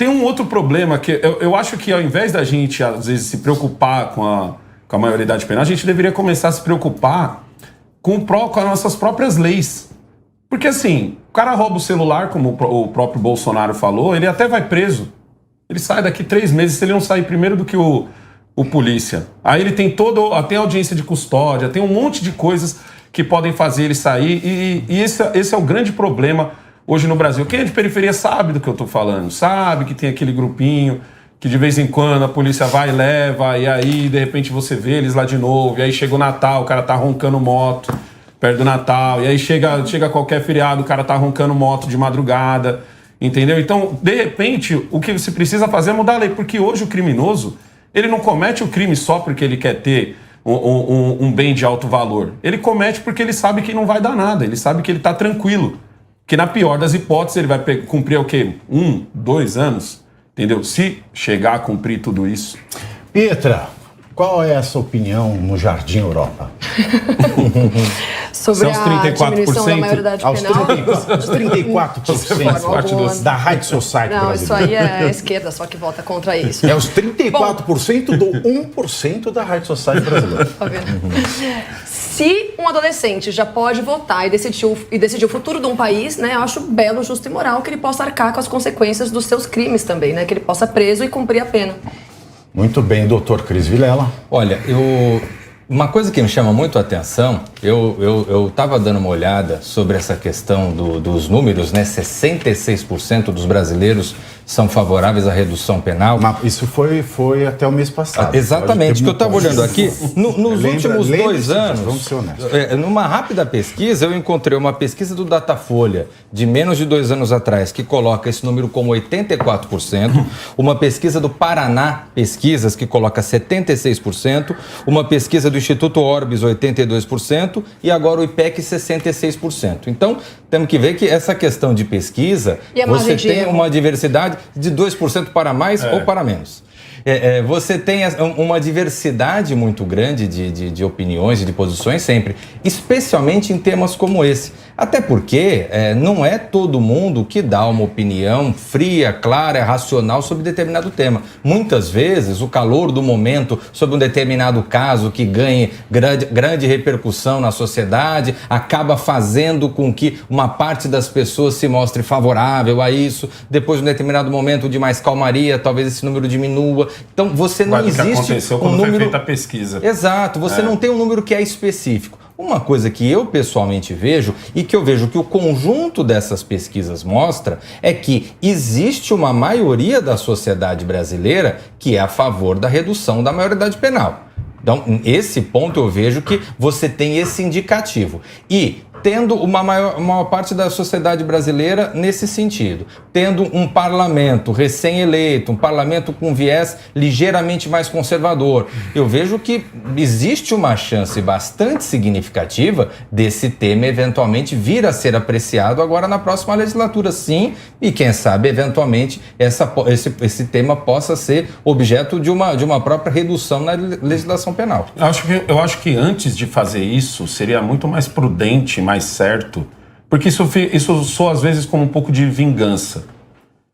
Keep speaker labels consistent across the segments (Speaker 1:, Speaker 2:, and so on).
Speaker 1: Tem um outro problema que eu acho que ao invés da gente, às vezes, se preocupar com a maioridade penal, a gente deveria começar a se preocupar com as nossas próprias leis. Porque assim, o cara rouba o celular, como o próprio Bolsonaro falou, ele até vai preso. Ele sai daqui 3 meses, se ele não sair primeiro do que o polícia. Aí ele tem tem audiência de custódia, tem um monte de coisas que podem fazer ele sair. E esse é o grande problema hoje no Brasil. Quem é de periferia sabe do que eu tô falando, sabe que tem aquele grupinho que de vez em quando a polícia vai e leva, e aí de repente você vê eles lá de novo, e aí chega o Natal, o cara tá roncando moto perto do Natal, e aí chega qualquer feriado, o cara tá roncando moto de madrugada, entendeu? Então, de repente, o que você precisa fazer é mudar a lei, porque hoje o criminoso, ele não comete o crime só porque ele quer ter um bem de alto valor. Ele comete porque ele sabe que não vai dar nada, ele sabe que ele tá tranquilo. Que na pior das hipóteses ele vai cumprir o quê? 1, 2 anos, entendeu? Se chegar a cumprir tudo isso.
Speaker 2: Pietra, qual é a sua opinião no Jardim Europa?
Speaker 1: Sobre a
Speaker 3: diminuição da maioridade penal?
Speaker 2: Aos 34% da High Society brasileira.
Speaker 3: Não, isso aí é a esquerda só que vota contra isso.
Speaker 2: É os 34% do 1% da High Society brasileira.
Speaker 3: Tá vendo? Se um adolescente já pode votar e decidir o futuro de um país, né, eu acho belo, justo e moral que ele possa arcar com as consequências dos seus crimes também, né, que ele possa preso e cumprir a pena.
Speaker 2: Muito bem, doutor Cris Vilela.
Speaker 4: Olha, uma coisa que me chama muito a atenção, eu estava dando uma olhada sobre essa questão dos números, né? 66% dos brasileiros são favoráveis à redução penal.
Speaker 2: Mas isso foi até o mês passado.
Speaker 4: Exatamente, o que eu estava olhando aqui, nos últimos 2 anos,
Speaker 2: vamos ser honestos.
Speaker 4: Numa rápida pesquisa, eu encontrei uma pesquisa do Datafolha, de menos de 2 anos atrás, que coloca esse número como 84%, uma pesquisa do Paraná Pesquisas, que coloca 76%, uma pesquisa do Instituto Orbis, 82%, e agora o IPEC, 66%. Então, temos que ver que essa questão de pesquisa, você tem uma diversidade de 2% para mais ou para menos. Você tem uma diversidade muito grande de opiniões e de posições sempre, especialmente em temas como esse. Até porque não é todo mundo que dá uma opinião fria, clara, racional sobre determinado tema. Muitas vezes, o calor do momento sobre um determinado caso que ganhe grande repercussão na sociedade acaba fazendo com que uma parte das pessoas se mostre favorável a isso. Depois, em um determinado momento de mais calmaria, talvez esse número diminua. Então, você não existe
Speaker 1: que aconteceu quando foi feita a pesquisa.
Speaker 4: Exato, você não tem um número que é específico. Uma coisa que eu pessoalmente vejo e que eu vejo que o conjunto dessas pesquisas mostra é que existe uma maioria da sociedade brasileira que é a favor da redução da maioridade penal. Então, esse ponto eu vejo que você tem esse indicativo. E tendo uma maior parte da sociedade brasileira nesse sentido, tendo um parlamento recém-eleito, um parlamento com viés ligeiramente mais conservador, eu vejo que existe uma chance bastante significativa desse tema eventualmente vir a ser apreciado agora na próxima legislatura, sim, e quem sabe, eventualmente, esse tema possa ser objeto de uma própria redução na legislação penal.
Speaker 1: Eu acho que antes de fazer isso, seria muito mais prudente, mais certo, porque isso soa às vezes como um pouco de vingança.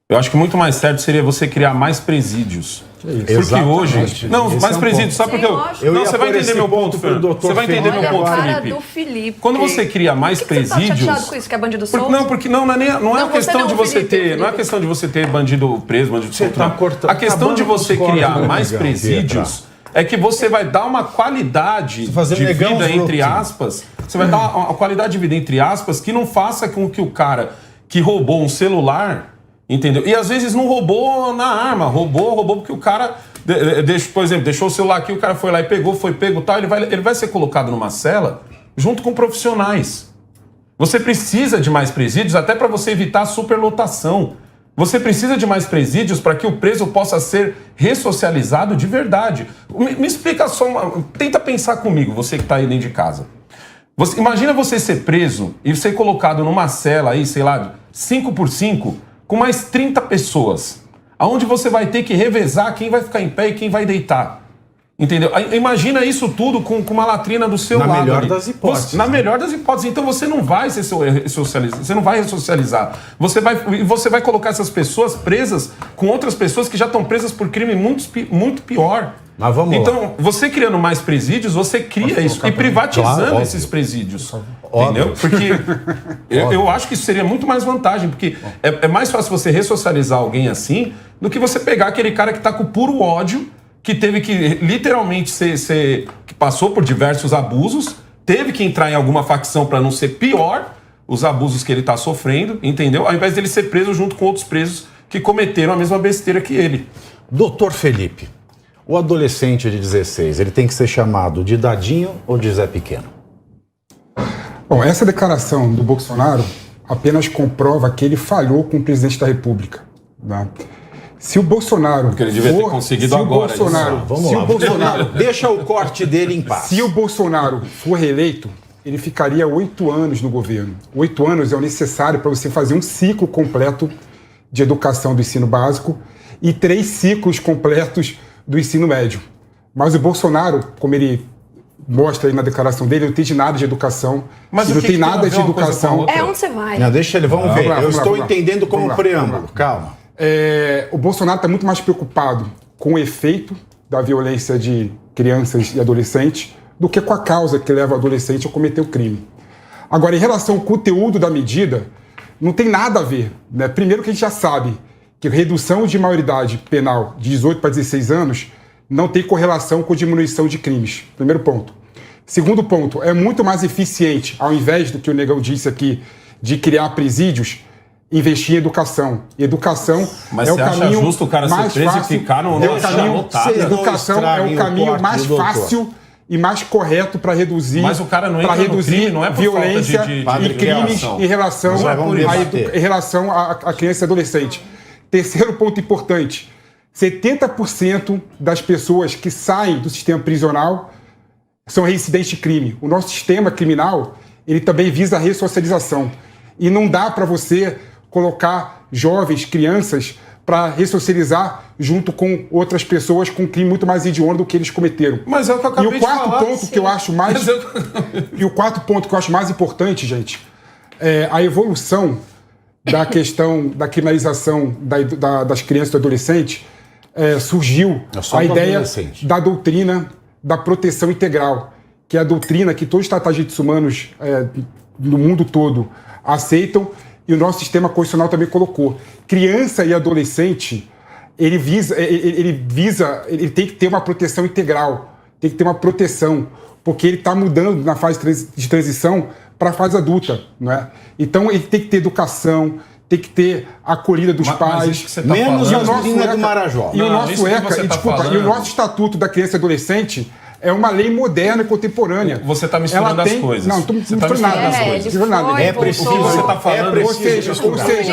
Speaker 1: Eu acho que muito mais certo seria você criar mais presídios. Porque hoje... Não, mais presídios, sabe porque você vai entender meu ponto, Fernando. Você vai entender meu ponto, Felipe. Quando você cria mais presídios... Você tá chateado com isso,
Speaker 3: que é bandido solto?
Speaker 1: Não é questão de você ter... Não é questão de você ter bandido preso, bandido solto. A questão de você criar mais presídios é que você vai dar uma qualidade de vida, entre aspas... Você vai dar uma qualidade de vida, entre aspas, que não faça com que o cara que roubou um celular, entendeu? E às vezes não roubou na arma, roubou porque o cara, por exemplo, deixou o celular aqui, o cara foi lá e pegou, foi pego e tal, ele vai ser colocado numa cela junto com profissionais. Você precisa de mais presídios até para você evitar a superlotação. Você precisa de mais presídios para que o preso possa ser ressocializado de verdade. Me explica só, tenta pensar comigo, você que está aí dentro de casa. Imagina você ser preso e ser colocado numa cela aí, sei lá, 5x5, com mais 30 pessoas, aonde você vai ter que revezar quem vai ficar em pé e quem vai deitar. Entendeu? Imagina isso tudo com uma latrina do seu lado.
Speaker 2: Na melhor
Speaker 1: ali.
Speaker 2: das hipóteses.
Speaker 1: Na melhor das hipóteses. Então você não vai socializar. Você não vai ressocializar. Você vai colocar essas pessoas presas com outras pessoas que já estão presas por crime muito pior.
Speaker 2: Mas vamos
Speaker 1: então, você criando mais presídios, você cria isso. E privatizando
Speaker 2: Claro,
Speaker 1: esses presídios.
Speaker 2: Óbvio.
Speaker 1: Entendeu? Porque eu acho que isso seria muito mais vantagem. Porque é mais fácil você ressocializar alguém assim do que você pegar aquele cara que está com puro ódio, que teve que literalmente que passou por diversos abusos, teve que entrar em alguma facção para não ser pior os abusos que ele está sofrendo, entendeu? Ao invés dele ser preso junto com outros presos que cometeram a mesma besteira que ele.
Speaker 2: Doutor Felipe, o adolescente de 16, ele tem que ser chamado de Dadinho ou de Zé Pequeno?
Speaker 5: Bom, essa declaração do Bolsonaro apenas comprova que ele falhou com o presidente da República. Tá? Se o Bolsonaro...
Speaker 1: Porque ele devia ter conseguido agora.
Speaker 2: Vamos lá. Deixa o corte dele em paz.
Speaker 5: Se o Bolsonaro for reeleito, ele ficaria 8 anos no governo. 8 anos é o necessário para você fazer um ciclo completo de educação do ensino básico e 3 ciclos completos do ensino médio. Mas o Bolsonaro, como ele mostra aí na declaração dele, não tem de nada de educação.
Speaker 1: Mas
Speaker 5: não tem nada de educação.
Speaker 3: É onde você vai.
Speaker 2: Não, deixa ele, vamos ver. Eu estou
Speaker 5: lá.
Speaker 2: entendendo como
Speaker 5: Vamos lá,
Speaker 2: preâmbulo.
Speaker 5: vamos lá.
Speaker 2: Calma.
Speaker 5: O Bolsonaro está muito mais preocupado com o efeito da violência de crianças e adolescentes do que com a causa que leva o adolescente a cometer o crime. Agora, em relação ao conteúdo da medida, não tem nada a ver. Né? Primeiro que a gente já sabe que redução de maioridade penal de 18 para 16 anos não tem correlação com diminuição de crimes. Primeiro ponto. Segundo ponto, é muito mais eficiente, ao invés do que o Negão disse aqui, de criar presídios, investir em educação. Educação
Speaker 1: Mas
Speaker 5: é o
Speaker 1: você acha
Speaker 5: caminho
Speaker 1: justo o cara ser
Speaker 5: mais
Speaker 1: preso e
Speaker 5: fácil.
Speaker 1: ficar no
Speaker 5: É o caminho,
Speaker 1: lotado?
Speaker 5: educação é o caminho mais fácil e mais correto para reduzir,
Speaker 1: Mas o cara não entra no crime, não é por
Speaker 5: violência
Speaker 1: falta
Speaker 5: e crimes
Speaker 1: criação.
Speaker 5: em relação, em relação à criança e adolescente. Terceiro ponto importante: 70% das pessoas que saem do sistema prisional são reincidentes de crime. O nosso sistema criminal, ele também visa a ressocialização. E não dá para você colocar jovens, crianças, para ressocializar junto com outras pessoas com um crime muito mais hediondo do que eles cometeram.
Speaker 1: Mas é o que eu acabei
Speaker 5: E o quarto
Speaker 1: de falar.
Speaker 5: ponto que eu acho mais... E o quarto ponto que eu acho mais importante, gente, é a evolução da questão da criminalização das crianças e do adolescente. Surgiu a ideia da doutrina da proteção integral, que é a doutrina que todos os tratados de direitos humanos no mundo todo aceitam, e o nosso sistema constitucional também colocou. Criança e adolescente, ele tem que ter uma proteção integral, tem que ter uma proteção, porque ele está mudando na fase de transição para a fase adulta, não é? Então ele tem que ter educação, tem que ter a acolhida dos pais.
Speaker 2: Menos a doutrina do Marajó.
Speaker 5: E o nosso e o nosso Estatuto da Criança e Adolescente é uma lei moderna e contemporânea.
Speaker 1: Você está misturando as coisas.
Speaker 5: Não, não estou misturando nada.
Speaker 2: É preciso.
Speaker 1: Você está falando.
Speaker 5: Ou seja,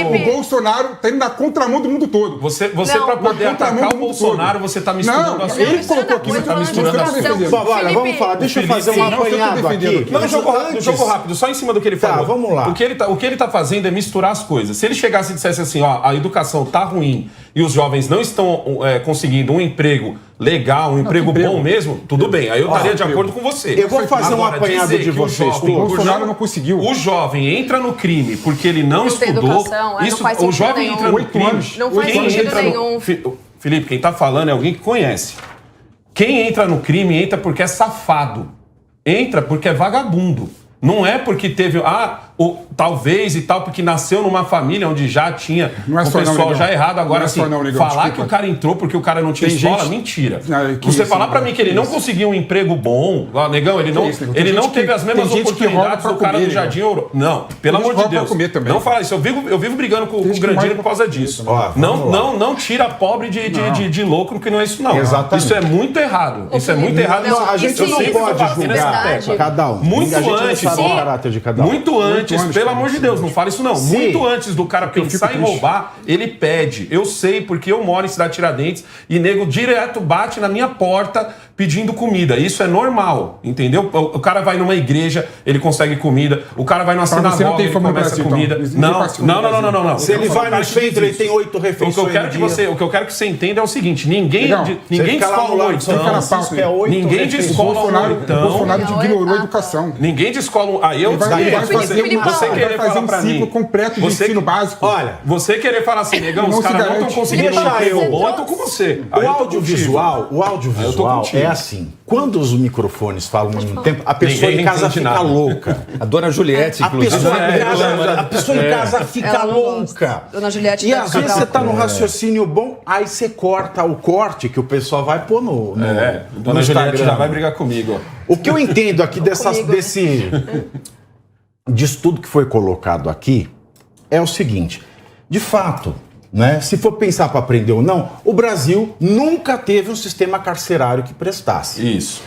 Speaker 5: o Bolsonaro está indo na contramão do mundo todo.
Speaker 1: Você para poder atacar o Bolsonaro, você está misturando as coisas.
Speaker 5: Ele colocou aqui,
Speaker 1: você está misturando as coisas.
Speaker 2: Olha, vamos falar, deixa eu fazer um apanhado aqui.
Speaker 1: Não, jogo rápido, só em cima do que ele falou.
Speaker 2: Tá, vamos lá.
Speaker 1: O que ele está fazendo é misturar as coisas. Se ele chegasse e dissesse assim, ó, a educação está ruim e os jovens não estão conseguindo um emprego legal, um emprego bom mesmo, tudo bem. Aí eu estaria de acordo com você.
Speaker 2: Eu vou fazer um apanhado de vocês.
Speaker 5: O Bolsonaro não conseguiu.
Speaker 1: O jovem entra no crime porque ele não estudou.
Speaker 3: Educação,
Speaker 1: Isso,
Speaker 3: não faz
Speaker 1: o
Speaker 3: sentido
Speaker 1: jovem
Speaker 3: nenhum.
Speaker 1: entra no
Speaker 5: 8
Speaker 1: crime.
Speaker 5: anos.
Speaker 3: Não faz
Speaker 1: Quem
Speaker 3: sentido
Speaker 1: entra no-
Speaker 3: nenhum.
Speaker 1: Felipe, quem tá falando é alguém que conhece. Quem entra no crime entra porque é safado. Entra porque é vagabundo. Não é porque teve, talvez e tal, porque nasceu numa família onde já tinha
Speaker 5: Não é
Speaker 1: o
Speaker 5: só não,
Speaker 1: pessoal
Speaker 5: Negão.
Speaker 1: já errado. Agora,
Speaker 5: Não é
Speaker 1: assim,
Speaker 5: só não, Negão,
Speaker 1: falar
Speaker 5: desculpa.
Speaker 1: que o cara entrou porque o cara não tinha
Speaker 5: Tem
Speaker 1: escola,
Speaker 5: gente-
Speaker 1: mentira.
Speaker 5: Não, que
Speaker 1: Você
Speaker 5: isso,
Speaker 1: falar pra mim que ele não
Speaker 5: isso.
Speaker 1: conseguiu um emprego bom, Negão, ele não,
Speaker 5: isso, Negão? Tem
Speaker 1: ele não
Speaker 5: gente
Speaker 1: teve
Speaker 5: que-
Speaker 1: as mesmas
Speaker 5: tem gente que rouba
Speaker 1: oportunidades
Speaker 5: pra
Speaker 1: do cara
Speaker 5: comer,
Speaker 1: do Jardim Ouro. Não, pelo amor
Speaker 5: gente
Speaker 1: de
Speaker 5: rouba pra
Speaker 1: Deus.
Speaker 5: comer também.
Speaker 1: Não fala isso. Eu vivo brigando com o
Speaker 5: gente que
Speaker 1: Grandinho
Speaker 5: rouba
Speaker 1: por causa disso.
Speaker 2: Ó, vamos lá.
Speaker 1: Não tira pobre de louco, porque não é isso, não.
Speaker 2: Exatamente.
Speaker 1: Isso é muito errado. Isso é muito errado.
Speaker 3: Não,
Speaker 2: A gente
Speaker 3: Isso
Speaker 2: não
Speaker 3: sim,
Speaker 2: pode
Speaker 3: isso é
Speaker 2: julgar
Speaker 3: verdade.
Speaker 2: cada um.
Speaker 1: Muito
Speaker 2: A gente
Speaker 1: antes,
Speaker 2: não sabe
Speaker 1: ó,
Speaker 2: o caráter de cada um.
Speaker 1: Muito antes,
Speaker 5: anos,
Speaker 1: pelo
Speaker 5: cara.
Speaker 1: amor de Deus, não fala isso não.
Speaker 2: Sim.
Speaker 1: Muito antes do cara pensar em
Speaker 5: triste.
Speaker 1: roubar, ele pede. Eu sei, porque eu moro em Cidade Tiradentes e nego direto bate na minha porta pedindo comida. Isso é normal, entendeu? O cara vai numa igreja, ele consegue comida. O cara vai numa
Speaker 5: Você não
Speaker 1: sinagoga,
Speaker 5: tem
Speaker 1: ele
Speaker 5: fome no
Speaker 1: começa
Speaker 5: Brasil,
Speaker 1: comida.
Speaker 5: então. Ninguém passa fome no Brasil.
Speaker 1: Não.
Speaker 2: Se ele vai no centro, ele tem 8 refeições
Speaker 1: O que eu quero que você entenda é o seguinte: ninguém
Speaker 5: Legal.
Speaker 1: descola o oitão. Ninguém descola o oitão.
Speaker 5: O Bolsonaro ignorou a educação.
Speaker 1: Ninguém descola. Aí eu
Speaker 5: Ele vai fazer
Speaker 1: você querer
Speaker 5: fazer
Speaker 1: falar
Speaker 5: um
Speaker 1: pra
Speaker 5: ciclo
Speaker 1: mim.
Speaker 5: completo de ensino básico.
Speaker 2: Olha,
Speaker 1: Você querer falar assim, negão,
Speaker 5: Não
Speaker 1: os
Speaker 5: se
Speaker 1: caras não estão
Speaker 5: garante.
Speaker 1: conseguindo
Speaker 2: Deixa
Speaker 1: um emprego
Speaker 2: eu.
Speaker 1: bom, eu tô com você. Aí
Speaker 2: O
Speaker 1: eu tô
Speaker 2: audiovisual,
Speaker 1: contigo. Eu tô contigo.
Speaker 2: é assim. Quando os microfones falam ao mesmo tempo, a pessoa
Speaker 1: Ninguém
Speaker 2: em casa
Speaker 1: entende
Speaker 2: fica
Speaker 1: nada.
Speaker 2: louca.
Speaker 4: A dona Juliette,
Speaker 2: A
Speaker 4: inclusive.
Speaker 2: pessoa,
Speaker 4: é,
Speaker 2: em casa, a pessoa em casa fica
Speaker 3: Ela não
Speaker 2: louca.
Speaker 3: gosta. Dona Juliette
Speaker 2: E
Speaker 3: deve
Speaker 2: às
Speaker 3: ficar
Speaker 2: vezes você
Speaker 3: brava.
Speaker 2: tá num raciocínio bom, aí você corta o corte que o pessoal vai pôr no
Speaker 1: Dona Juliette já vai brigar comigo. Ó.
Speaker 2: O que eu entendo aqui
Speaker 3: Comigo,
Speaker 2: disso tudo que foi colocado aqui é o seguinte: de fato, né, se for pensar para aprender ou não, o Brasil nunca teve um sistema carcerário que prestasse.
Speaker 1: Isso.